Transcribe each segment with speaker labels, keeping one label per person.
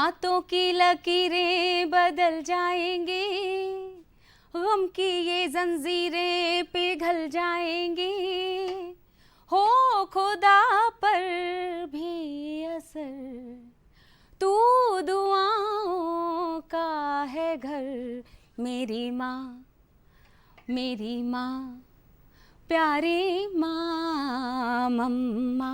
Speaker 1: हाथों की लकीरें बदल जाएंगी, गम की ये जंजीरें पिघल जाएंगी, हो खुदा पर भी असर, तू दुआओं का है घर। मेरी माँ, मेरी माँ, प्यारी माँ, मम्मा।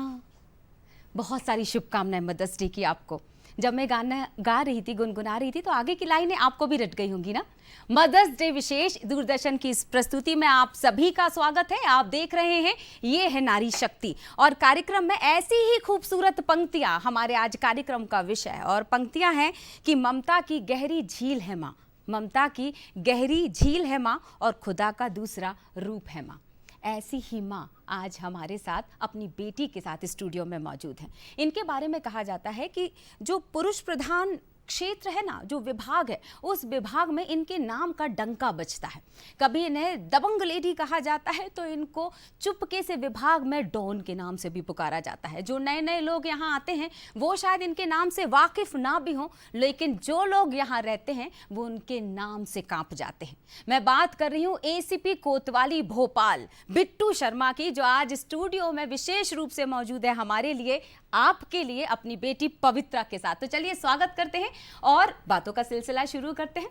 Speaker 1: बहुत सारी शुभकामनाएं मदर्स डे की आपको। जब मैं गाना गा रही थी, गुनगुना रही थी, तो आगे की लाइनें आपको भी रट गई होंगी ना। मदर्स डे विशेष दूरदर्शन की इस प्रस्तुति में आप सभी का स्वागत है। आप देख रहे हैं ये है नारी शक्ति, और कार्यक्रम में ऐसी ही खूबसूरत पंक्तियां हमारे आज कार्यक्रम का विषय है। और पंक्तियां हैं कि ममता की गहरी झील है माँ, ममता की गहरी झील है माँ, और खुदा का दूसरा रूप है माँ। ऐसी ही माँ आज हमारे साथ अपनी बेटी के साथ स्टूडियो में मौजूद हैं। इनके बारे में कहा जाता है कि जो पुरुष प्रधान क्षेत्र है ना, जो विभाग है, उस विभाग में इनके नाम का डंका बजता है। कभी इन्हें दबंग लेडी कहा जाता है, तो इनको चुपके से विभाग में डॉन के नाम से भी पुकारा जाता है। जो नए नए लोग यहाँ आते हैं वो शायद इनके नाम से वाकिफ ना भी हों, लेकिन जो लोग यहाँ रहते हैं वो उनके नाम से कांप जाते हैं। मैं बात कर रही हूँ एसीपी कोतवाली भोपाल बिट्टू शर्मा की, जो आज स्टूडियो में विशेष रूप से मौजूद है हमारे लिए, आपके लिए, अपनी बेटी पवित्रा के साथ। तो चलिए स्वागत करते हैं और बातों का सिलसिला शुरू करते हैं।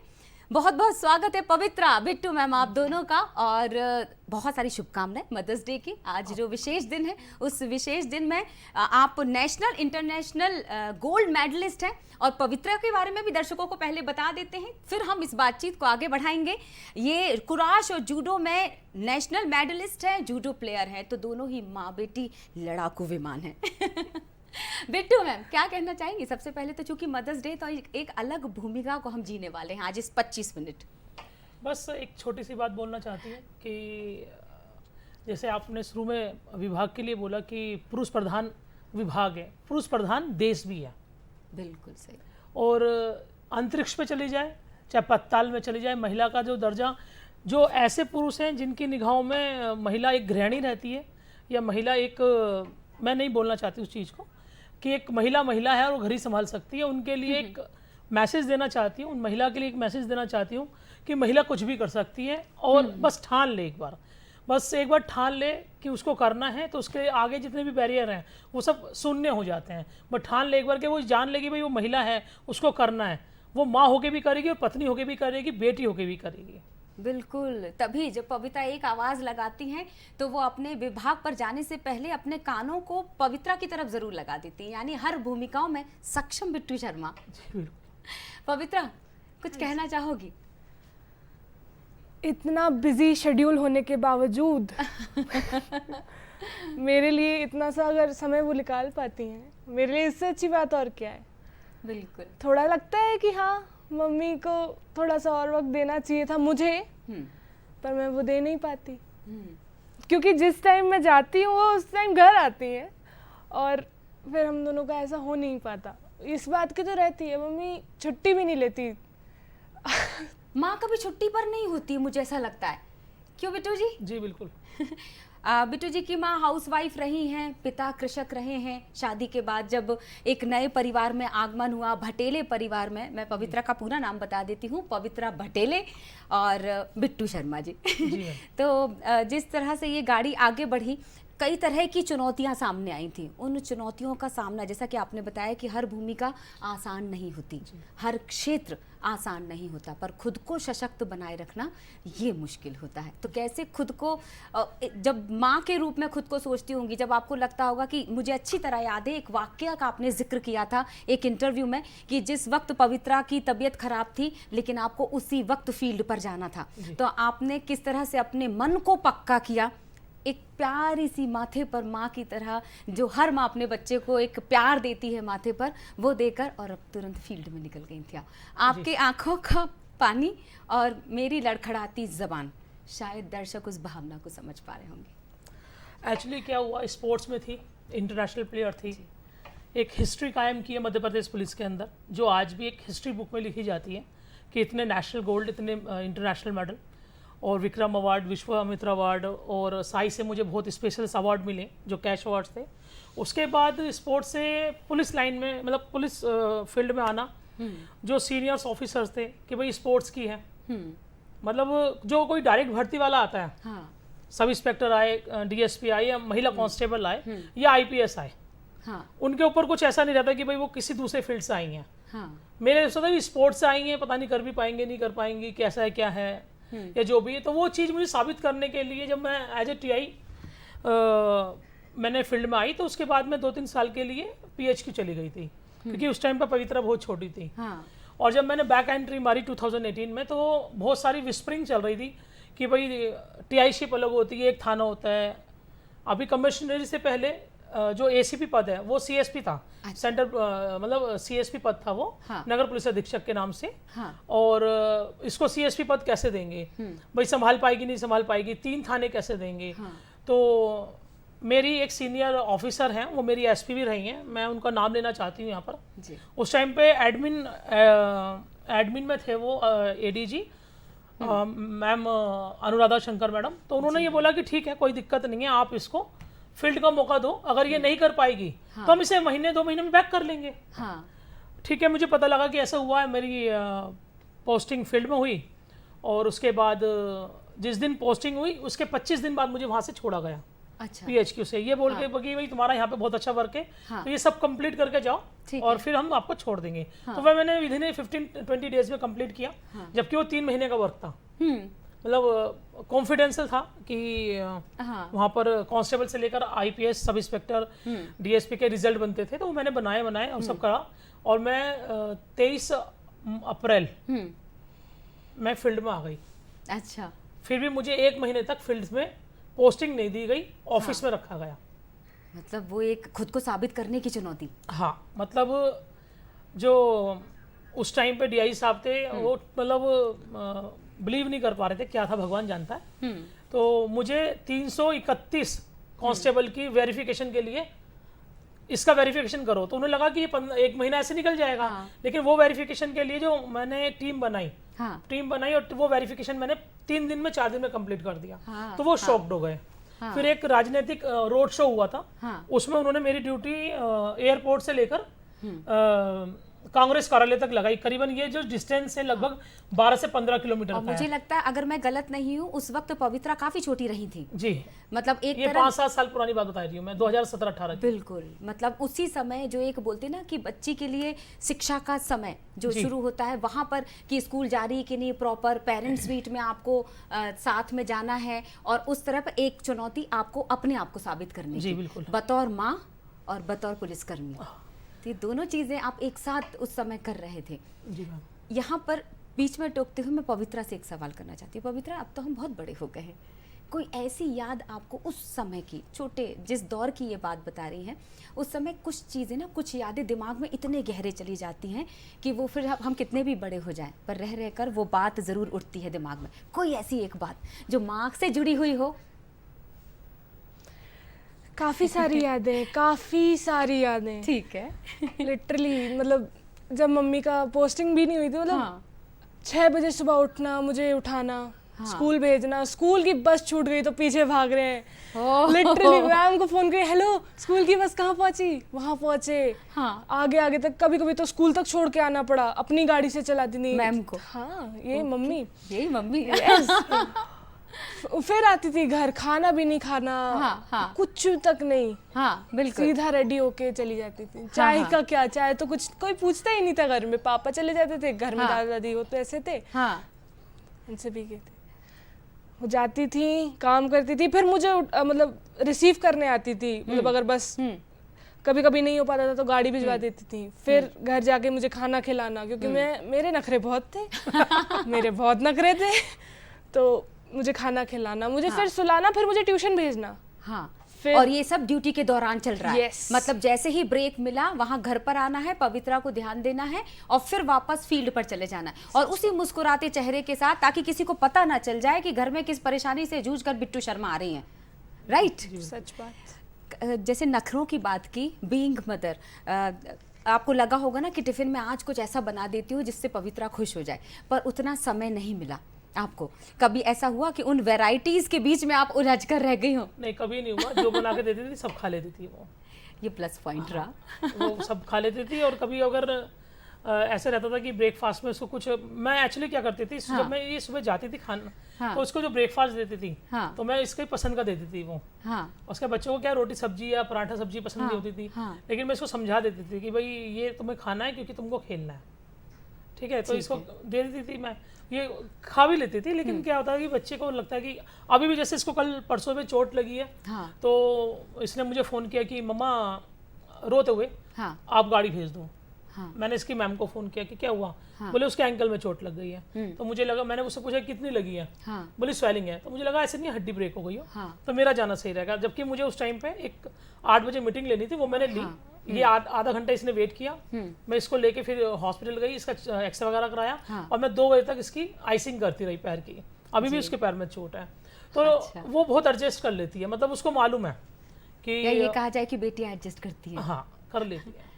Speaker 1: बहुत बहुत स्वागत है पवित्रा, बिट्टू मैम, आप दोनों का, और बहुत सारी शुभकामनाएं मदर्स डे की। आज जो विशेष दिन है, उस विशेष दिन में आप नेशनल इंटरनेशनल गोल्ड मेडलिस्ट हैं, और पवित्रा के बारे में भी दर्शकों को पहले बता देते हैं, फिर हम इस बातचीत को आगे बढ़ाएंगे। ये कुराश और जूडो में नेशनल मेडलिस्ट हैं, जूडो प्लेयर हैं, तो दोनों ही माँ बेटी लड़ाकू विमान हैं। बिट्टू मैम, क्या कहना चाहेंगी? सबसे पहले तो चूंकि मदर्स डे, तो एक अलग भूमिका को हम जीने वाले हैं आज इस 25 मिनट।
Speaker 2: बस एक छोटी सी बात बोलना चाहती हूँ कि जैसे आपने शुरू में विभाग के लिए बोला कि पुरुष प्रधान विभाग है, पुरुष प्रधान देश भी है।
Speaker 1: बिल्कुल सही।
Speaker 2: और अंतरिक्ष पे चली जाए, चाहे पत्ताल में चली जाए, महिला का जो दर्जा, जो ऐसे पुरुष हैं जिनकी निगाहों में महिला एक गृहिणी रहती है, या महिला एक, मैं नहीं बोलना चाहती उस चीज़ को कि एक महिला महिला है और वो घर ही संभाल सकती है, उनके लिए एक मैसेज देना चाहती हूँ, उन महिला के लिए एक मैसेज देना चाहती हूँ कि महिला कुछ भी कर सकती है, और बस ठान ले एक बार, बस एक बार ठान ले कि उसको करना है, तो उसके आगे जितने भी बैरियर हैं वो सब शून्य हो जाते हैं। बस ठान ले एक बार कि वो जान लेगी भाई वो महिला है, उसको करना है, वो माँ होके भी करेगी और पत्नी होके भी करेगी, बेटी होके भी करेगी।
Speaker 1: बिल्कुल, तभी जब पवित्रा एक आवाज़ लगाती हैं तो वो अपने विभाग पर जाने से पहले अपने कानों को पवित्रा की तरफ जरूर लगा देती हैं, यानी हर भूमिकाओं में सक्षम बिट्टू शर्मा। पवित्रा, कुछ कहना चाहोगी?
Speaker 3: इतना बिजी शेड्यूल होने के बावजूद मेरे लिए इतना सा अगर समय वो निकाल पाती हैं, मेरे लिए इससे अच्छी बात और क्या है।
Speaker 1: बिल्कुल।
Speaker 3: थोड़ा लगता है कि हाँ, मम्मी को थोड़ा सा और वक्त देना चाहिए था मुझे, पर मैं वो दे नहीं पाती, क्योंकि जिस टाइम मैं जाती हूँ वो उस टाइम घर आती हैं, और फिर हम दोनों का ऐसा हो नहीं पाता। इस बात की तो रहती है, मम्मी छुट्टी भी नहीं लेती।
Speaker 1: माँ कभी छुट्टी पर नहीं होती, मुझे ऐसा लगता है। क्यों बिट्टू जी?
Speaker 2: जी बिल्कुल।
Speaker 1: बिट्टू जी की माँ हाउसवाइफ रही हैं, पिता कृषक रहे हैं। शादी के बाद जब एक नए परिवार में आगमन हुआ, भटेले परिवार में, मैं पवित्रा का पूरा नाम बता देती हूँ, पवित्रा भटेले और बिट्टू शर्मा जी। तो जिस तरह से ये गाड़ी आगे बढ़ी, कई तरह की चुनौतियां सामने आई थी। उन चुनौतियों का सामना, जैसा कि आपने बताया कि हर भूमिका आसान नहीं होती, हर क्षेत्र आसान नहीं होता, पर खुद को सशक्त बनाए रखना ये मुश्किल होता है। तो कैसे खुद को, जब माँ के रूप में खुद को सोचती होंगी, जब आपको लगता होगा कि, मुझे अच्छी तरह याद है एक वाकया का आपने जिक्र किया था एक इंटरव्यू में, कि जिस वक्त पवित्रा की तबीयत खराब थी लेकिन आपको उसी वक्त फील्ड पर जाना था, तो आपने किस तरह से अपने मन को पक्का किया, एक प्यारी सी माथे पर माँ की तरह, जो हर माँ अपने बच्चे को एक प्यार देती है माथे पर, वो देकर, और अब तुरंत फील्ड में निकल गई थी। आपके आंखों का पानी और मेरी लड़खड़ाती जबान, शायद दर्शक उस भावना को समझ पा रहे होंगे।
Speaker 2: एक्चुअली क्या हुआ, स्पोर्ट्स में थी, इंटरनेशनल प्लेयर थी, एक हिस्ट्री कायम की है मध्य प्रदेश पुलिस के अंदर, जो आज भी एक हिस्ट्री बुक में लिखी जाती है कि इतने नेशनल गोल्ड, इतने इंटरनेशनल मेडल, और विक्रम अवार्ड, विश्वामित्र अवार्ड, और साई से मुझे बहुत स्पेशल अवार्ड मिले जो कैश अवार्ड्स थे। उसके बाद स्पोर्ट्स से पुलिस लाइन में, मतलब पुलिस फील्ड में आना, जो सीनियर्स ऑफिसर्स थे कि भाई स्पोर्ट्स की है, मतलब जो कोई डायरेक्ट भर्ती वाला आता है,
Speaker 1: हाँ,
Speaker 2: सब इंस्पेक्टर आए, डीएसपी आए या महिला कांस्टेबल आए या आईपीएस आए,
Speaker 1: हाँ,
Speaker 2: उनके ऊपर कुछ ऐसा नहीं रहता कि भाई वो किसी दूसरे फील्ड से आई हैं।
Speaker 1: हाँ,
Speaker 2: मेरे सोचा भी स्पोर्ट्स से आई हैं, पता नहीं कर भी पाएंगे नहीं कर पाएंगे, कैसा है क्या है या जो भी है। तो वो चीज़ मुझे साबित करने के लिए जब मैं एज ए टीआई मैंने फील्ड में आई, तो उसके बाद मैं 2-3 साल के लिए पीएचक्यू चली गई थी, क्योंकि उस टाइम पर पवित्रा बहुत छोटी थी।
Speaker 1: हाँ,
Speaker 2: और जब मैंने बैक एंट्री मारी 2018 में, तो बहुत सारी विस्परिंग चल रही थी कि भाई टीआईशिप अलग होती है, एक थाना होता है। अभी कमिश्नरी से पहले जो एसीपी पद है वो सीएसपी था, सेंटर मतलब सीएसपी पद था वो,
Speaker 1: हाँ,
Speaker 2: नगर पुलिस अधीक्षक के नाम से।
Speaker 1: हाँ,
Speaker 2: और इसको सीएसपी पद कैसे देंगे, भाई संभाल पाएगी नहीं संभाल पाएगी, 3 थाने कैसे देंगे।
Speaker 1: हाँ,
Speaker 2: तो मेरी एक सीनियर ऑफिसर हैं, वो मेरी एसपी भी रही हैं, मैं उनका नाम लेना चाहती हूँ यहाँ पर।
Speaker 1: जी,
Speaker 2: उस टाइम पे एडमिन में थे वो ADG ma'am Anuradha Shankar madam. तो उन्होंने ये बोला कि ठीक है कोई दिक्कत नहीं है, आप इसको फील्ड का मौका दो, अगर ये नहीं कर पाएगी तो हम इसे 1-2 महीने में बैक कर लेंगे।
Speaker 1: हाँ,
Speaker 2: ठीक है, मुझे पता लगा कि ऐसा हुआ है। मेरी पोस्टिंग फील्ड में हुई और उसके बाद जिस दिन पोस्टिंग हुई उसके 25 दिन बाद मुझे वहाँ से छोड़ा गया
Speaker 1: अच्छा,
Speaker 2: पीएचक्यू से, ये बोल के कि भाई तुम्हारा यहाँ पे बहुत अच्छा वर्क है,
Speaker 1: हाँ,
Speaker 2: तो ये सब कंप्लीट करके जाओ
Speaker 1: ठीक
Speaker 2: और
Speaker 1: है।
Speaker 2: फिर हम आपको छोड़ देंगे।
Speaker 1: हाँ,
Speaker 2: तो वह मैंने विदिन 15-20 डेज में कंप्लीट किया,
Speaker 1: हाँ,
Speaker 2: जबकि वो 3 महीने का वर्क था।
Speaker 1: हम्म,
Speaker 2: मतलब कॉन्फिडेंशियल था कि
Speaker 1: हाँ,
Speaker 2: वहाँ पर कांस्टेबल से लेकर आईपीएस सब इंस्पेक्टर डीएसपी के रिजल्ट बनते थे, तो वो मैंने बनाए और सब करा। और मैं 23 अप्रैल मैं फील्ड में आ गई।
Speaker 1: अच्छा,
Speaker 2: फिर भी मुझे 1 महीने तक फील्ड में पोस्टिंग नहीं दी गई, ऑफिस में रखा गया।
Speaker 1: मतलब वो एक खुद को साबित करने की चुनौती।
Speaker 2: हाँ, मतलब जो उस टाइम पे डीआई साहब थे वो मतलब बिलीव नहीं कर पा रहे थे, क्या था भगवान जानता है। तो मुझे 331 कांस्टेबल की वेरिफिकेशन के लिए इसका वेरिफिकेशन करो, तो उन्हें लगा कि ये 1 महीना ऐसे निकल जाएगा।
Speaker 1: हाँ,
Speaker 2: लेकिन वो वेरिफिकेशन के लिए जो मैंने टीम बनाई,
Speaker 1: हाँ,
Speaker 2: और वो वेरिफिकेशन मैंने 3 दिन में 4 दिन में कंप्लीट कर दिया।
Speaker 1: हाँ,
Speaker 2: तो वो शॉक्ड हो गए।
Speaker 1: हाँ,
Speaker 2: फिर एक राजनीतिक रोड शो हुआ था,
Speaker 1: हाँ,
Speaker 2: उसमें उन्होंने मेरी ड्यूटी एयरपोर्ट से लेकर कांग्रेस कार्यालय तक लगाई। करीबन ये जो डिस्टेंस है लगभग 12 से 15 किलोमीटर
Speaker 1: और
Speaker 2: का
Speaker 1: मुझे
Speaker 2: है।
Speaker 1: लगता है अगर मैं गलत नहीं हूँ उस वक्त पवित्रा काफी छोटी रही थी,
Speaker 2: जी,
Speaker 1: मतलब एक
Speaker 2: ये
Speaker 1: तरह
Speaker 2: 5-7 साल पुरानी बात बता रही हूँ मैं, 2017-18 की।
Speaker 1: बिल्कुल, मतलब उसी समय जो एक बोलते ना कि बच्ची के लिए शिक्षा का समय जो
Speaker 2: जी।
Speaker 1: शुरू होता है वहां पर कि स्कूल जा रही कि नहीं, प्रॉपर पेरेंट्स मीट में आपको साथ में जाना है और उस तरफ एक चुनौती आपको अपने आप को साबित करनी
Speaker 2: जी,
Speaker 1: की,
Speaker 2: बिल्कुल।
Speaker 1: बतौर माँ और बतौर पुलिसकर्मी। तो ये दोनों चीजें आप एक साथ उस समय कर रहे थे।
Speaker 2: जी मैम।
Speaker 1: यहाँ पर बीच में टोकते हुए मैं पवित्रा से एक सवाल करना चाहती हूँ। पवित्रा, अब तो हम बहुत बड़े हो गए हैं, कोई ऐसी याद आपको उस समय की, छोटे जिस दौर की ये बात बता रही हैं, उस समय कुछ चीज़ें ना, कुछ यादें दिमाग में इतने गहरे चली जाती हैं कि वो फिर हम कितने भी बड़े हो जाएं पर रह कर वो बात ज़रूर उठती है दिमाग में। कोई ऐसी एक बात जो माँ से जुड़ी हुई हो?
Speaker 3: काफ़ी सारी यादें, काफ़ी सारी यादें।
Speaker 1: ठीक है।
Speaker 3: लिटरली मतलब जब मम्मी का पोस्टिंग भी नहीं हुई थी, मतलब
Speaker 1: हाँ,
Speaker 3: 6 बजे सुबह उठना, मुझे उठाना,
Speaker 1: हाँ,
Speaker 3: स्कूल भेजना, स्कूल की बस छूट गई तो पीछे भाग रहे हैं।
Speaker 1: ओह,
Speaker 3: लिटरली मैम को फोन किया, हेलो स्कूल की बस कहाँ पहुंची, वहाँ पहुंचे,
Speaker 1: हाँ,
Speaker 3: आगे आगे तक, कभी कभी तो स्कूल तक छोड़ के आना पड़ा, अपनी गाड़ी से चलाती नहीं
Speaker 1: मैम को।
Speaker 3: हाँ, ये मम्मी।
Speaker 1: यही मम्मी।
Speaker 3: फिर आती थी घर, खाना भी नहीं खाना,
Speaker 1: हाँ, हाँ,
Speaker 3: कुछ तक नहीं,
Speaker 1: हाँ, बिल्कुल।
Speaker 3: सीधा रेडी होके चली जाती थी। चाय
Speaker 1: हाँ,
Speaker 3: का क्या, चाय तो कुछ कोई पूछता ही नहीं था घर में, पापा चले जाते थे घर में,
Speaker 1: हाँ,
Speaker 3: दादा दादी वो तो ऐसे थे,
Speaker 1: हाँ,
Speaker 3: उनसे भी गए थे। वो जाती थी, काम करती थी, फिर मुझे मतलब रिसीव करने आती थी, मतलब अगर बस कभी कभी नहीं हो पाता था तो गाड़ी भिजवा देती थी। फिर घर जाके मुझे खाना खिलाना, क्योंकि मेरे नखरे बहुत थे मेरे बहुत नखरे थे, तो मुझे खाना खिलाना, मुझे फिर सुलाना, फिर मुझे ट्यूशन भेजना।
Speaker 1: हाँ,
Speaker 3: फिर
Speaker 1: और ये सब ड्यूटी के दौरान चल रहा है।
Speaker 3: Yes.
Speaker 1: मतलब जैसे ही ब्रेक मिला वहां घर पर आना है, पवित्रा को ध्यान देना है और फिर वापस फील्ड पर चले जाना है, और उसी मुस्कुराते चेहरे के साथ, ताकि किसी को पता ना चल जाए कि घर में किस परेशानी से जूझ कर बिट्टू शर्मा आ रही हैं। राइट?
Speaker 3: सच बात।
Speaker 1: जैसे नखरों की बात की, बीइंग मदर, आपको लगा होगा ना कि टिफिन में आज कुछ ऐसा बना देती हूँ जिससे पवित्रा खुश हो जाए, पर उतना समय नहीं मिला आपको। कभी ऐसा हुआ कि उन वैरायटीज के बीच में आप उलझ कर रह गई हो?
Speaker 2: नहीं, कभी नहीं हुआ। जो बना के देती थी सब खा लेती थी वो।
Speaker 1: ये प्लस पॉइंट रहा।
Speaker 2: वो सब खा लेती थी। और कभी अगर ऐसे रहता था कि ब्रेकफास्ट में उसको कुछ, मैं एक्चुअली क्या करती थी, जब मैं ये सुबह जाती थी खाना, तो उसको जो ब्रेकफास्ट देती थी, तो मैं इसके पसंद का देती थी वो। उसके बच्चों को क्या रोटी सब्जी या पराठा सब्जी पसंद नहीं होती थी, लेकिन मैं इसको समझा देती थी कि भाई ये तुम्हें खाना है क्योंकि तुमको खेलना है, ठीक है, तो इसको दे देती थी मैं, ये खा भी लेती थी। लेकिन क्या होता है कि बच्चे को लगता है कि अभी भी जैसे इसको कल परसों में चोट लगी है, तो इसने मुझे फ़ोन किया कि मम्मा रोते हुए आप गाड़ी भेज दो। मैंने इसकी मैम को फ़ोन किया कि क्या हुआ, बोले उसके एंकल में चोट लग गई है। तो मुझे लगा, मैंने उससे पूछा कितनी लगी है, बोली स्वेलिंग है। तो मुझे लगा ऐसे नहीं हड्डी ब्रेक हो गई हो, तो मेरा जाना सही रहेगा। जबकि मुझे उस टाइम पे एक 8 बजे मीटिंग लेनी थी, वो मैंने ली। ये आधा घंटा इसने वेट किया, मैं इसको लेके फिर हॉस्पिटल गई, इसका एक्सरे वगैरह कराया, और मैं 2 बजे तक इसकी आइसिंग करती रही पैर की। अभी भी उसके पैर में चोट है, तो वो बहुत एडजस्ट कर लेती है, मतलब उसको मालूम है कि
Speaker 1: ये कहा जाए कि बेटी एडजस्ट करती है।
Speaker 2: हाँ, कर लेती है।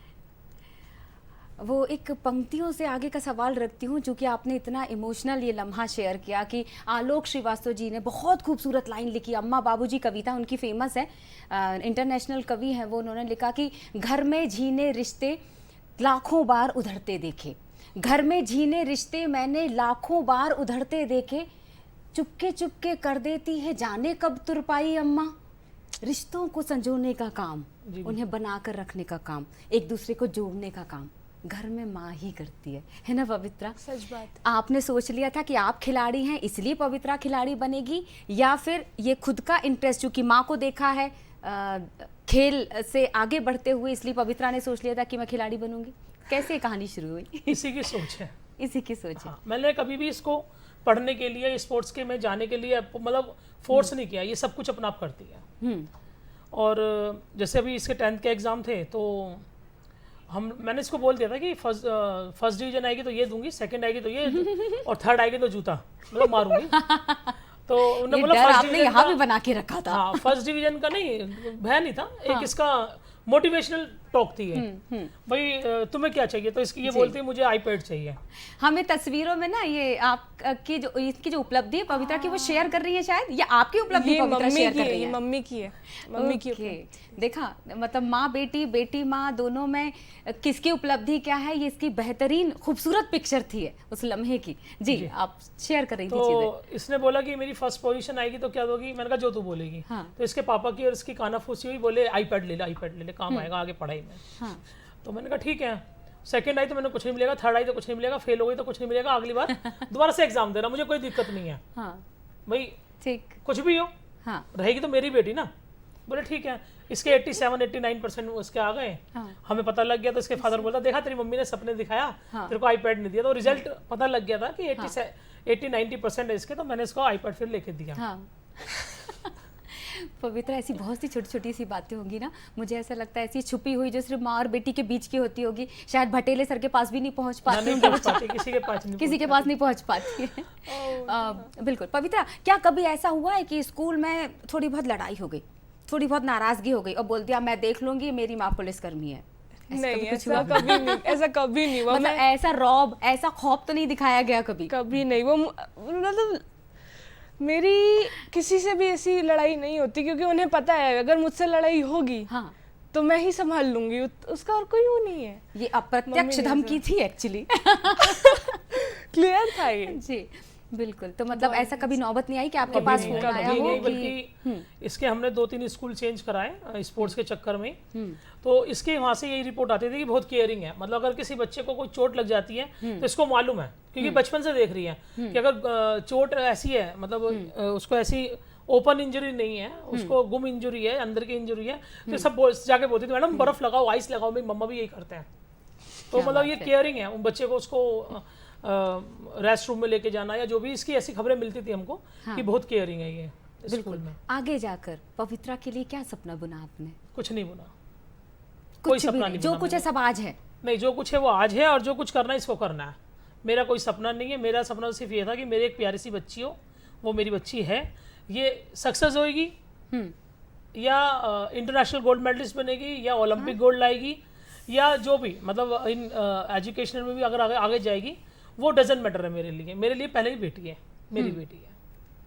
Speaker 1: वो एक पंक्तियों से आगे का सवाल रखती हूँ, जो कि आपने इतना इमोशनल ये लम्हा शेयर किया कि आलोक श्रीवास्तव जी ने बहुत खूबसूरत लाइन लिखी। अम्मा बाबूजी कविता उनकी फेमस है, इंटरनेशनल कवि है वो। उन्होंने लिखा कि घर में झीने रिश्ते लाखों बार उधड़ते देखे, घर में झीने रिश्ते मैंने लाखों बार उधड़ते देखे, चुपके चुपके कर देती है जाने कब तुरपाई अम्मा। रिश्तों को संजोने का काम, उन्हें बनाकर रखने का काम, एक दूसरे को जोड़ने का काम घर में माँ ही करती है ना पवित्रा?
Speaker 3: सच बात।
Speaker 1: आपने सोच लिया था कि आप खिलाड़ी हैं इसलिए पवित्रा खिलाड़ी बनेगी, या फिर ये खुद का इंटरेस्ट, चूंकि माँ को देखा है खेल से आगे बढ़ते हुए, इसलिए पवित्रा ने सोच लिया था कि मैं खिलाड़ी बनूंगी? कैसे कहानी शुरू हुई?
Speaker 2: इसी की सोच है।
Speaker 1: इसी की सोच है।
Speaker 2: हाँ, मैंने कभी भी इसको पढ़ने के लिए, स्पोर्ट्स के में जाने के लिए मतलब फोर्स नहीं किया, ये सब कुछ अपना आप करती है। और जैसे अभी इसके 10th के एग्ज़ाम थे, तो मैंने इसको बोल दिया था कि फर्स्ट डिवीजन आएगी तो ये दूंगी, सेकंड आएगी तो ये, और थर्ड आएगी तो जूता मतलब मारूंगी। तो उन्होंने बोला फर्स्ट डिवीजन
Speaker 1: यहाँ भी बना के रखा था।
Speaker 2: हाँ, फर्स्ट डिवीजन का नहीं भय नहीं था, एक इसका मोटिवेशनल टॉक थी ये, भाई तुम्हें क्या चाहिए, तो इसकी ये बोलती है मुझे आईपैड चाहिए।
Speaker 1: हमें तस्वीरों में ना ये आपकी जो इसकी जो उपलब्धि है पवित्रा की, वो शेयर कर रही है शायद, या आपकी उपलब्धि पवित्रा शेयर कर रही है?
Speaker 3: मम्मी की है, मम्मी की।
Speaker 1: देखा, मतलब माँ बेटी, बेटी माँ, दोनों में किसकी उपलब्धि क्या है, ये इसकी बेहतरीन खूबसूरत पिक्चर थी उस लम्हे की। जी, आप शेयर कर रही थी चीजें।
Speaker 2: तो इसने बोला कि मेरी फर्स्ट पोजीशन आएगी तो क्या दोगी? मैंने कहा जो तू बोलेगी। तो इसके पापा की और इसकी कानाफूसी हुई, बोले आईपैड ले ले, आईपैड ले ले, काम आएगा आगे पढ़ाई में। तो मैंने कहा ठीक है। सेकंड आई तो मैंने कुछ नहीं मिलेगा, थर्ड आई तो कुछ नहीं मिलेगा, फेल हो गई तो कुछ नहीं मिलेगा, अगली बार दोबारा से एग्जाम देना, मुझे कोई दिक्कत नहीं है। भाई
Speaker 1: ठीक,
Speaker 2: कुछ भी हो, रहेगी तो मेरी बेटी ना। बोले ठीक है। इसके 87-89% उसके आ गए। हमें पता लग गया, तो इसके फादर बोला देखा तेरी मम्मी ने सपने दिखाया, तेरे को आईपैड नहीं दिया। तो रिजल्ट पता लग गया था कि 80-90% है इसके, तो मैंने इसको आईपैड फिर लेके दिया।
Speaker 1: पवित्रा, ऐसी बहुत सी छोटी छोटी सी बातें होंगी ना, मुझे ऐसा लगता है ऐसी छुपी हुई जो सिर्फ माँ और बेटी के बीच की होती होगी, शायद भटेले सर के पास भी नहीं पहुंच पाती होंगी, किसी के पास नहीं पहुंच पाती है। बिल्कुल। पवित्रा, क्या कभी ऐसा हुआ है कि स्कूल में थोड़ी बहुत लड़ाई हो गई, थोड़ी बहुत नाराजगी हो गई और बोल दिया मैं देख लूंगी मेरी माँ पुलिसकर्मी है?
Speaker 3: नहीं, ऐसा कभी नहीं, ऐसा कभी नहीं हुआ।
Speaker 1: मतलब ऐसा रौब, ऐसा खौफ तो नहीं दिखाया गया कभी?
Speaker 3: कभी नहीं। वो मतलब मेरी किसी से भी ऐसी लड़ाई नहीं होती, क्योंकि उन्हें पता है अगर मुझसे लड़ाई होगी तो मैं ही संभाल लूंगी, उसका और कोई वो नहीं है।
Speaker 1: ये अप्रत्यक्ष धमकी थी एक्चुअली।
Speaker 3: क्लियर था ये। जी
Speaker 1: बिल्कुल। तो मतलब ऐसा कभी नौबत नहीं आई कि आपके पास फोन आया हो?
Speaker 2: बल्कि इसके हमने 2-3 स्कूल चेंज कराए स्पोर्ट्स के चक्कर में, तो इसके वहाँ से यही रिपोर्ट आती थी कि बहुत केयरिंग है। मतलब अगर किसी बच्चे को कोई चोट लग जाती है तो इसको मालूम है, क्योंकि बचपन से देख रही है कि अगर चोट ऐसी है, मतलब उसको ऐसी ओपन इंजरी नहीं है, उसको गुम इंजरी है, अंदर की इंजरी है, तो सब जाके बोलती थी मैडम बर्फ लगाओ, आइस लगाओ, मेरी मम्मा भी यही करते हैं। तो मतलब ये केयरिंग है, उन बच्चे को उसको रेस्ट रूम में लेके जाना या जो भी, इसकी ऐसी खबरें मिलती थी हमको कि बहुत केयरिंग है ये स्कूल में।
Speaker 1: आगे जाकर पवित्रा के लिए क्या सपना बुना आपने?
Speaker 2: कुछ नहीं बुना,
Speaker 1: कोई सपना नहीं। जो कुछ है सब आज है?
Speaker 2: नहीं, जो कुछ है वो आज है, और जो कुछ करना है इसको करना है। मेरा कोई सपना नहीं है। मेरा सपना सिर्फ ये था कि मेरी एक प्यारी सी बच्ची हो, वो मेरी बच्ची है, ये सक्सेस होएगी या इंटरनेशनल गोल्ड मेडलिस्ट बनेगी या ओलंपिक गोल्ड लाएगी या जो भी, मतलब इन एजुकेशन में भी अगर आगे जाएगी, वो डजेंट मैटर है मेरे लिए। मेरे लिए पहले ही बेटी है, मेरी बेटी है।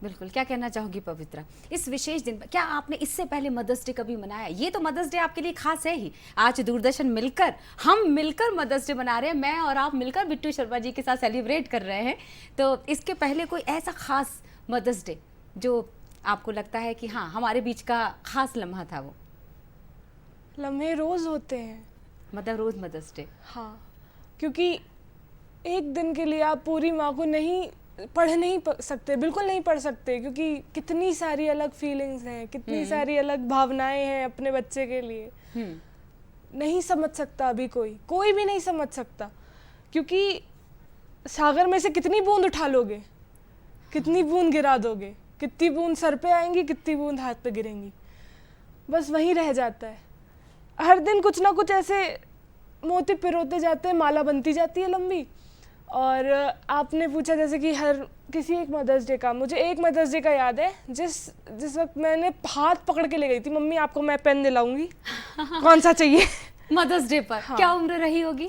Speaker 1: बिल्कुल, क्या कहना चाहोगी पवित्रा इस विशेष दिन पर? क्या आपने इससे पहले मदर्स डे कभी मनाया? ये तो मदर्स डे आपके लिए खास है ही। आज दूरदर्शन मिलकर, हम मिलकर मदर्स डे मना रहे हैं, मैं और आप मिलकर बिट्टू शर्मा जी के साथ सेलिब्रेट कर रहे हैं। तो इसके पहले कोई ऐसा खास मदर्स डे जो आपको लगता है कि हाँ हमारे बीच का खास लम्हा था वो?
Speaker 3: लम्हे रोज़ होते हैं।
Speaker 1: मतलब रोज़ मदर्स डे?
Speaker 3: हाँ, क्योंकि एक दिन के लिए आप पूरी माँ को पढ़ नहीं सकते, बिल्कुल नहीं पढ़ सकते, क्योंकि कितनी सारी अलग फीलिंग्स हैं, कितनी सारी अलग भावनाएं हैं अपने बच्चे के लिए। नहीं समझ सकता अभी कोई भी नहीं समझ सकता, क्योंकि सागर में से कितनी बूंद उठा लोगे, कितनी बूंद गिरा दोगे, कितनी बूंद सर पे आएंगी, कितनी बूंद हाथ पे गिरेंगी, बस वहीं रह जाता है। हर दिन कुछ ना कुछ ऐसे मोती पिरोते जाते हैं, माला बनती जाती है लंबी। और आपने पूछा जैसे कि हर किसी एक मदर्स डे का, मुझे एक मदर्स डे का याद है जिस वक्त मैंने हाथ पकड़ के ले गई थी, मम्मी आपको मैं पेन दिलाऊंगी, कौन सा चाहिए?
Speaker 1: मदर्स डे पर?
Speaker 3: हाँ।
Speaker 1: क्या उम्र रही होगी?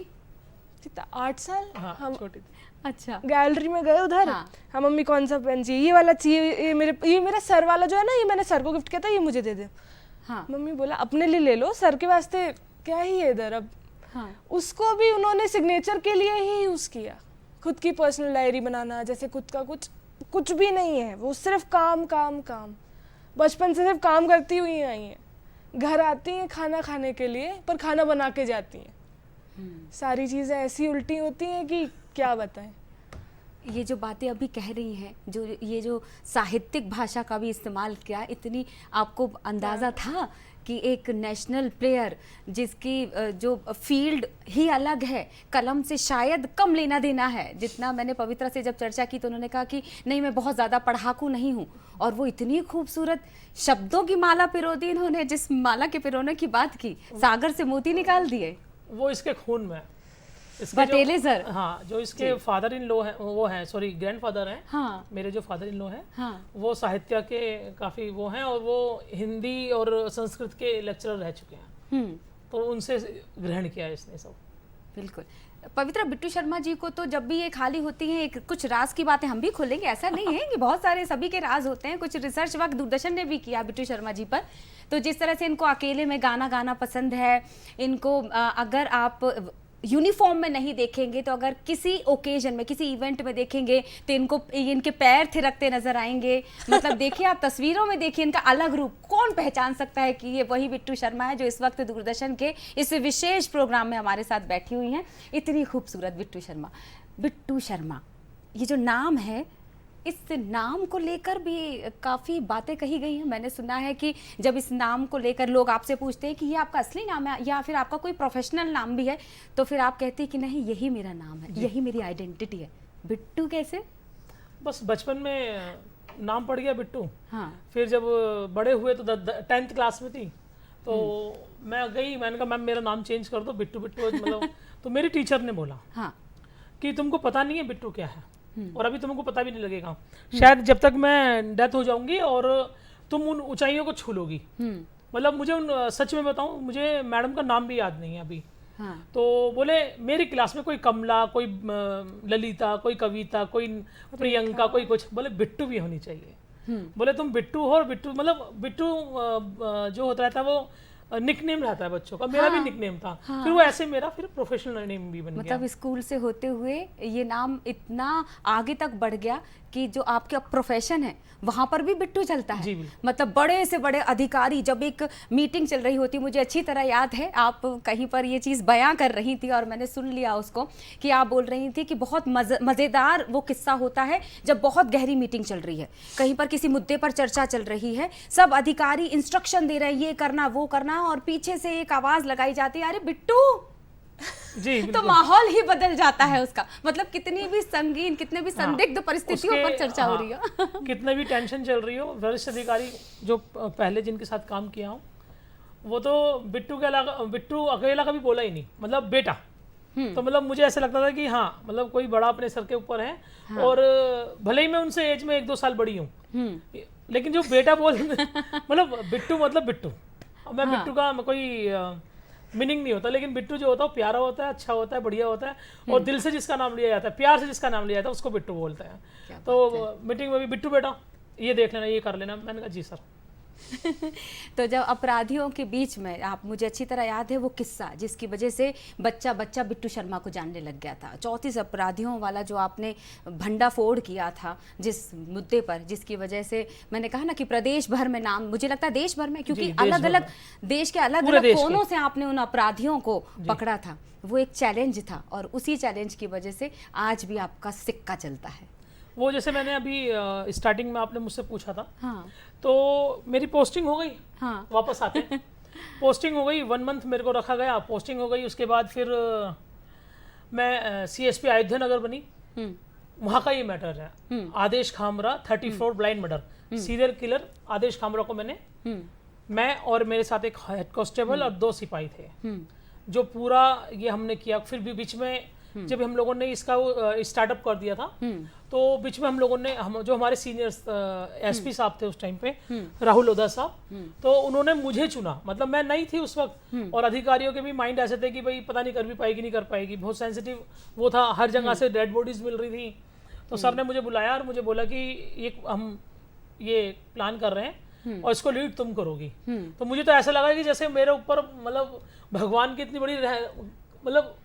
Speaker 3: कितना, 8 साल?
Speaker 2: हाँ,
Speaker 3: हम
Speaker 2: छोटी थी।
Speaker 1: अच्छा,
Speaker 3: गैलरी में गए उधर।
Speaker 1: हाँ।
Speaker 3: हाँ मम्मी कौन सा पेन चाहिए? ये वाला चाहिए, ये मेरा सर वाला जो है ना, ये मैंने सर को गिफ्ट किया था, ये मुझे दे दे।
Speaker 1: हाँ
Speaker 3: मम्मी बोला अपने लिए ले लो, सर के वास्ते क्या ही है इधर अब।
Speaker 1: हाँ।
Speaker 3: उसको भी उन्होंने सिग्नेचर के लिए ही यूज़ किया, खुद की पर्सनल डायरी बनाना, जैसे खुद का कुछ भी नहीं है, वो सिर्फ काम काम काम। बचपन से सिर्फ काम करती हुई आई हैं, घर आती हैं खाना खाने के लिए, पर खाना बना के जाती हैं। सारी चीज़ें ऐसी उल्टी होती हैं कि क्या बताएं।
Speaker 1: ये जो बातें अभी कह रही हैं, जो ये जो साहित्यिक भाषा का भी इस्तेमाल किया, इतनी आपको अंदाज़ा था कि एक नेशनल प्लेयर जिसकी जो फील्ड ही अलग है, कलम से शायद कम लेना देना है। जितना मैंने पवित्रा से जब चर्चा की तो उन्होंने कहा कि नहीं मैं बहुत ज़्यादा पढ़ाकू नहीं हूँ, और वो इतनी खूबसूरत शब्दों की माला पिरो दी इन्होंने, जिस माला के पिरोने की बात की, सागर से मोती निकाल दिए।
Speaker 2: वो इसके खून में
Speaker 1: बटेले सर।
Speaker 2: हाँ, जो इसके फादर इन लॉ हैं, वो हैं, सॉरी ग्रैंडफादर हैं।
Speaker 1: हाँ।
Speaker 2: मेरे जो फादर इन लॉ हैं,
Speaker 1: हाँ।
Speaker 2: वो साहित्य के काफ़ी वो हैं, और वो हिंदी और संस्कृत के लेक्चरर रह चुके हैं। तो उनसे ग्रहण किया है इसने सब।
Speaker 1: बिल्कुल। पवित्रा, बिट्टू शर्मा जी को तो जब भी ये खाली होती हैं, एक कुछ राज की बातें हम भी खोलेंगे, ऐसा नहीं है कि बहुत सारे सभी के राज होते हैं। कुछ रिसर्च वर्क दूरदर्शन ने भी किया बिट्टू शर्मा जी पर। तो जिस तरह से इनको अकेले में गाना गाना पसंद है, इनको अगर आप यूनिफॉर्म में नहीं देखेंगे तो अगर किसी ओकेजन में, किसी इवेंट में देखेंगे तो इनके पैर थिरकते नजर आएंगे। मतलब देखिए आप तस्वीरों में देखिए इनका अलग रूप, कौन पहचान सकता है कि ये वही बिट्टू शर्मा है जो इस वक्त दूरदर्शन के इस विशेष प्रोग्राम में हमारे साथ बैठी हुई हैं। इतनी खूबसूरत बिट्टू शर्मा। बिट्टू शर्मा ये जो नाम है, इस नाम को लेकर भी काफ़ी बातें कही गई हैं। मैंने सुना है कि जब इस नाम को लेकर लोग आपसे पूछते हैं कि ये आपका असली नाम है या फिर आपका कोई प्रोफेशनल नाम भी है, तो फिर आप कहती हैं कि नहीं यही मेरा नाम है, यही मेरी आइडेंटिटी है। बिट्टू कैसे?
Speaker 2: बस बचपन में नाम पड़ गया बिट्टू।
Speaker 1: हाँ।
Speaker 2: फिर जब बड़े हुए तो 10th क्लास में थी तो मैं गई, मैंने कहा मैम मेरा नाम चेंज कर दो, बिट्टू बिट्टू मतलब। तो मेरी टीचर ने बोला
Speaker 1: हाँ
Speaker 2: कि तुमको पता नहीं है बिट्टू क्या है, और अभी तुमको पता भी नहीं लगेगा, शायद जब तक मैं डेथ हो जाऊंगी और तुम उन ऊंचाइयों को छू लोगी। मतलब मुझे सच में बताऊं, मुझे मैडम का नाम भी याद नहीं है अभी।
Speaker 1: हाँ।
Speaker 2: तो बोले मेरी क्लास में कोई कमला, कोई ललिता, कोई कविता, कोई प्रियंका, कोई कुछ, बोले बिट्टू भी होनी चाहिए। बोले तुम बिट्टू हो, और बिट्टू मतलब बिट्टू जो होता रहता है वो निकनेम रहता है बच्चों का। मेरा भी निकनेम था। फिर वो ऐसे मेरा फिर प्रोफेशनल नेम भी बन गया।
Speaker 1: मतलब स्कूल से होते हुए ये नाम इतना आगे तक बढ़ गया कि जो आपका प्रोफेशन है वहां पर भी बिट्टू चलता है।
Speaker 2: जी बिल्कुल।
Speaker 1: मतलब बड़े से बड़े अधिकारी, जब एक मीटिंग चल रही होती, मुझे अच्छी तरह याद है आप कहीं पर ये चीज़ बयां कर रही थी और मैंने सुन लिया उसको, कि आप बोल रही थी कि बहुत मज़ेदार वो किस्सा होता है जब बहुत गहरी मीटिंग चल रही है, कहीं पर किसी मुद्दे पर चर्चा चल रही है, सब अधिकारी इंस्ट्रक्शन दे रहे हैं ये करना वो करना, और पीछे से एक आवाज़ लगाई जाती है, अरे बिट्टू।
Speaker 2: जी
Speaker 1: तो माहौल ही बदल जाता है उसका। मतलब कितनी भी संगीन, कितने भी संदिग्ध परिस्थितियों पर चर्चा हो रही हो,
Speaker 2: कितने भी टेंशन चल रही हो, वरिष्ठ अधिकारी जो पहले जिनके साथ काम किया हूँ, वो तो बिट्टू के अलावा, बिट्टू अकेला कभी बोला ही नहीं, मतलब बेटा। तो मतलब मुझे ऐसा लगता था कि हाँ मतलब कोई बड़ा अपने सर के ऊपर है। हाँ। और भले ही मैं उनसे एज में 1-2 साल बड़ी हूँ, लेकिन जो बेटा बोल मतलब बिट्टू मतलब बिट्टू। मैं बिट्टू का कोई मीनिंग नहीं होता, लेकिन बिट्टू जो होता है वो प्यारा होता है, अच्छा होता है, बढ़िया होता है, और दिल से जिसका नाम लिया जाता है, प्यार से जिसका नाम लिया जाता है, उसको बिट्टू बोलते हैं। तो मीटिंग में भी बिट्टू बेटा, ये देख लेना, ये कर लेना। मैंने कहा जी सर।
Speaker 1: तो जब अपराधियों के बीच में, आप, मुझे अच्छी तरह याद है वो किस्सा जिसकी वजह से बच्चा बच्चा बिट्टू शर्मा को जानने लग गया था, 34 अपराधियों वाला जो आपने भंडाफोड़ किया था जिस मुद्दे पर, जिसकी वजह से मैंने कहा ना कि प्रदेश भर में नाम, मुझे लगता है देश भर में, क्योंकि
Speaker 2: जी, देश
Speaker 1: अलग
Speaker 2: भर
Speaker 1: अलग
Speaker 2: में।
Speaker 1: देश के अलग
Speaker 2: पूरे
Speaker 1: अलग
Speaker 2: देश के।
Speaker 1: कोनों से आपने उन अपराधियों को पकड़ा था। वो एक चैलेंज था और उसी चैलेंज की वजह से आज भी आपका सिक्का चलता है।
Speaker 2: वो जैसे मैंने अभी स्टार्टिंग में आपने मुझसे पूछा था,
Speaker 1: हाँ
Speaker 2: तो मेरी पोस्टिंग हो गई,
Speaker 1: हाँ
Speaker 2: वापस आते हैं। पोस्टिंग हो गई, 1 मंथ मेरे को रखा गया, पोस्टिंग हो गई। उसके बाद फिर मैं CSP अयोध्या नगर बनी। वहाँ का ये मैटर है, Adesh Khamra 34 blind murder, serial killer Adesh Khamra को मैं और मेरे साथ एक हेड कांस्टेबल और 2 सिपाही थे, जो पूरा ये हमने किया। फिर भी बीच में जब हम लोगों ने इसका स्टार्टअप कर दिया था, तो बीच में हम लोगों ने, जो हमारे सीनियर्स SP साहब थे उस टाइम पे, राहुल लोधा साहब, तो उन्होंने मुझे चुना। मतलब मैं नहीं थी उस वक्त, और अधिकारियों के भी माइंड ऐसे थे कि भाई पता नहीं कर भी पाएगी नहीं कर पाएगी, बहुत सेंसिटिव वो था, हर जगह से डेड बॉडीज मिल रही थी। तो सर ने मुझे बुलाया और मुझे बोला कि हम ये प्लान कर रहे हैं और इसको लीड तुम करोगी। तो मुझे तो ऐसा लगा कि जैसे मेरे ऊपर मतलब भगवान की इतनी बड़ी मतलब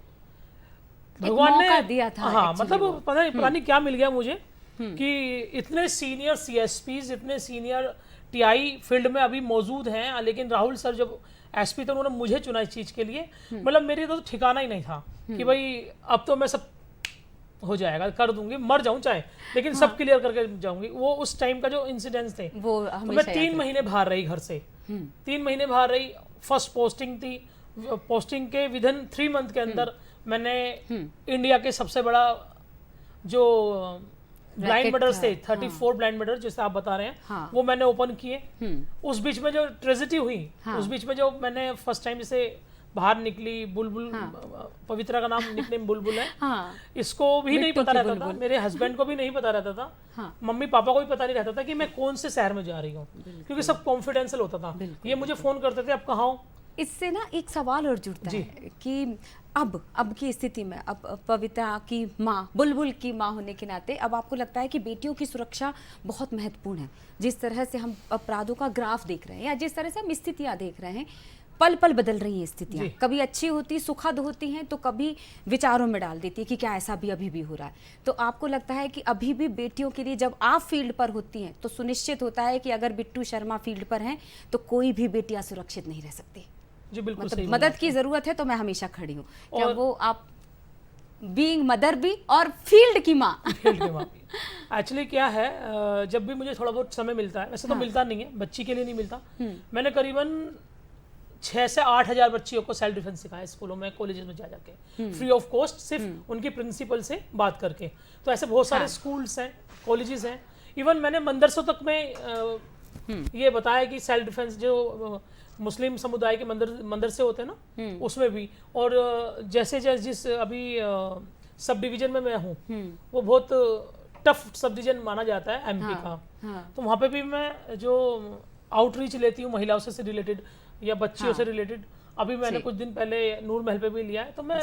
Speaker 2: भगवान ने
Speaker 1: दिया था।
Speaker 2: हाँ, मतलब पता नहीं क्या मिल गया मुझे कि इतने सीनियर CSPs, इतने सीनियर TI फील्ड में अभी मौजूद हैं, लेकिन राहुल सर जब SP थे उन्होंने मुझे चुना इस चीज के लिए। मतलब मेरी तो ठिकाना ही नहीं था कि भाई अब तो मैं सब हो जाएगा, कर दूंगी, मर जाऊं चाहे, लेकिन सब क्लियर करके जाऊंगी। वो उस टाइम का जो इंसिडेंट्स थे,
Speaker 1: वो
Speaker 2: तो मैं 3 महीने बाहर रही घर से, 3 महीने बाहर रही। फर्स्ट पोस्टिंग थी, पोस्टिंग के विदिन 3 मंथ के अंदर मैंने इंडिया के सबसे बड़ा जो ब्लाइंड मर्डर्स थे, 34 ब्लाइंड मर्डर जैसे आप बता रहे हैं, वो मैंने ओपन किए। उस बीच में जो ट्रेजेडी हुई, उस बीच में जो मैंने फर्स्ट टाइम से बाहर निकली, बुलबुल, पवित्रा का नाम निकनेम बुलबुल है, इसको भी नहीं पता रहता था, मेरे हस्बैंड को भी नहीं पता रहता था, मम्मी पापा को भी पता नहीं रहता था कि मैं कौन से शहर में जा रही हूँ, क्योंकि सब कॉन्फिडेंशियल होता था। ये मुझे फोन करते थे, अब कहाँ हो।
Speaker 1: इससे ना एक सवाल और जुड़ता है कि अब की स्थिति में, अब पवित्रा की माँ, बुलबुल की माँ होने के नाते, अब आपको लगता है कि बेटियों की सुरक्षा बहुत महत्वपूर्ण है। जिस तरह से हम अपराधों का ग्राफ देख रहे हैं, या जिस तरह से हम स्थितियाँ देख रहे हैं, पल पल बदल रही हैं स्थितियाँ, कभी अच्छी होती, सुखद होती हैं, तो कभी विचारों में डाल देती है कि क्या ऐसा भी अभी भी हो रहा है। तो आपको लगता है कि अभी भी बेटियों के लिए, जब आप फील्ड पर होती हैं, तो सुनिश्चित होता है कि अगर बिट्टू शर्मा फील्ड पर हैं तो कोई भी बेटियां सुरक्षित नहीं रह सकती।
Speaker 2: जी बिल्कुल,
Speaker 1: मतलब मदद की जरूरत है तो मैं हमेशा खड़ी हूँ। क्या वो आप बीइंग मदर भी और फील्ड की माँ?
Speaker 2: फील्ड की माँ एक्चुअली क्या है, जब भी मुझे थोड़ा बहुत समय मिलता है, वैसे तो मिलता नहीं है, बच्ची के लिए नहीं मिलता, मैंने करीबन 6 से 8 हज़ार बच्चियों को सेल्फ डिफेंस सिखाया स्कूलों में, कॉलेजेस में जा जाके, फ्री ऑफ कॉस्ट, सिर्फ उनकी प्रिंसिपल से बात करके। तो ऐसे बहुत सारे स्कूल्स हैं, कॉलेजेस हैं, इवन मैंने मदरसों तक में ये बताया कि सेल्फ डिफेंस जो मुस्लिम समुदाय के मदरसे होते हैं ना, उसमें भी। और जैसे जिस अभी सब डिवीजन में मैं हूँ, वो बहुत टफ सब डिवीजन माना जाता है MP का, तो वहाँ पे भी मैं जो आउटरीच लेती हूँ महिलाओं से रिलेटेड या बच्चियों से रिलेटेड, अभी मैंने कुछ दिन पहले नूर महल पे भी लिया है, तो मैं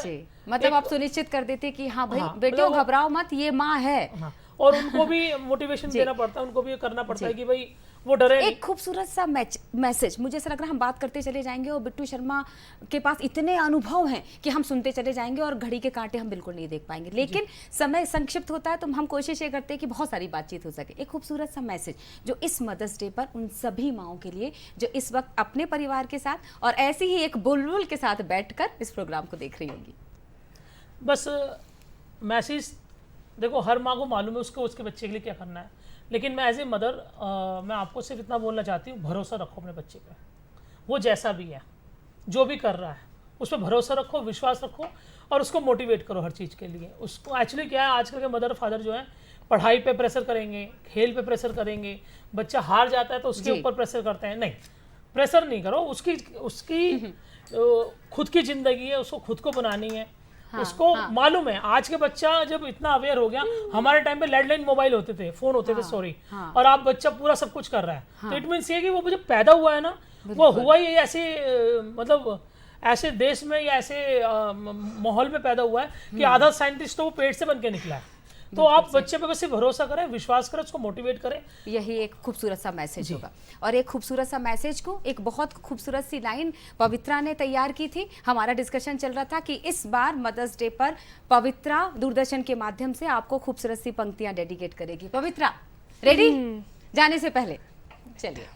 Speaker 1: मतलब आप सुनिश्चित कर देते कि हाँ भाई बेटियों घबराओ मत, ये माँ है।
Speaker 2: और उनको भी मोटिवेशन देना पड़ता है, उनको भी करना पड़ता है कि भाई वो डरे।
Speaker 1: एक खूबसूरत सा मैसेज, मुझे ऐसा लग रहा है हम बात करते चले जाएंगे और बिट्टू शर्मा के पास इतने अनुभव हैं कि हम सुनते चले जाएंगे और घड़ी के कांटे हम बिल्कुल नहीं देख पाएंगे, लेकिन समय संक्षिप्त होता है तो हम कोशिश ये करते हैं कि बहुत सारी बातचीत हो सके। एक खूबसूरत सा मैसेज जो इस मदर्स डे पर उन सभी माओं के लिए जो इस वक्त अपने परिवार के साथ और ऐसे ही एक बुलबुल के साथ बैठकर इस प्रोग्राम को देख रही होंगी।
Speaker 2: बस मैसेज देखो, हर माँ को मालूम है उसको उसके बच्चे के लिए क्या करना है, लेकिन मैं एज ए मदर मैं आपको सिर्फ इतना बोलना चाहती हूँ, भरोसा रखो अपने बच्चे पे, वो जैसा भी है, जो भी कर रहा है, उस पर भरोसा रखो, विश्वास रखो और उसको मोटिवेट करो हर चीज़ के लिए। उसको एक्चुअली क्या है, आजकल के मदर फादर जो है पढ़ाई पे प्रेशर करेंगे, खेल पे प्रेशर करेंगे, बच्चा हार जाता है तो उसके ऊपर प्रेशर करते हैं। नहीं, प्रेशर नहीं करो, उसकी खुद की ज़िंदगी है, उसको खुद को बनानी है। उसको मालूम है, आज के बच्चा जब इतना अवेयर हो गया, हमारे टाइम पे लैंडलाइन मोबाइल होते थे, फोन होते थे, सॉरी, और आप बच्चा पूरा सब कुछ कर रहा है, तो इट मीन्स ये कि वो जब पैदा हुआ है ना, वो हुआ ही ऐसे मतलब ऐसे देश में या ऐसे माहौल में पैदा हुआ है कि आधा साइंटिस्ट तो वो पेट से बन के निकला है। तो आप बच्चे पे बस भरोसा करें, विश्वास करें, उसको मोटिवेट करें।
Speaker 1: यही एक खूबसूरत सा मैसेज होगा। और एक खूबसूरत सा मैसेज को एक बहुत खूबसूरत सी लाइन पवित्रा ने तैयार की थी। हमारा डिस्कशन चल रहा था कि इस बार मदर्स डे पर पवित्रा दूरदर्शन के माध्यम से आपको खूबसूरत सी पंक्तियां डेडिकेट करेगी। पवित्रा रेडी? जाने से पहले चलिए।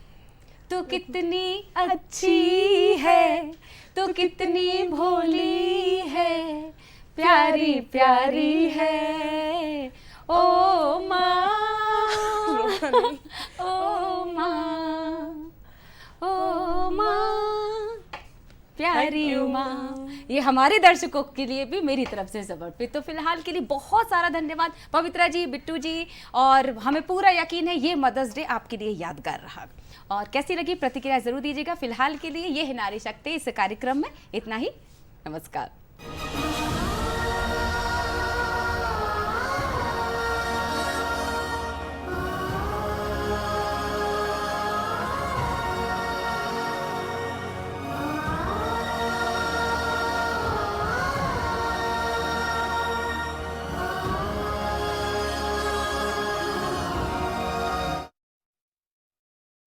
Speaker 1: तू कितनी अच्छी है, तू कितनी भोली है, प्यारी प्यारी है ओ माँ, ओ माँ, ओ माँ, प्यारी माँ। ये हमारे दर्शकों के लिए भी मेरी तरफ से समर्पित। तो फिलहाल के लिए बहुत सारा धन्यवाद पवित्रा जी, बिट्टू जी, और हमें पूरा यकीन है ये मदर्स डे आपके लिए यादगार रहा। और कैसी लगी प्रतिक्रिया जरूर दीजिएगा। फिलहाल के लिए ये है नारी शक्ति इस कार्यक्रम में इतना ही। नमस्कार।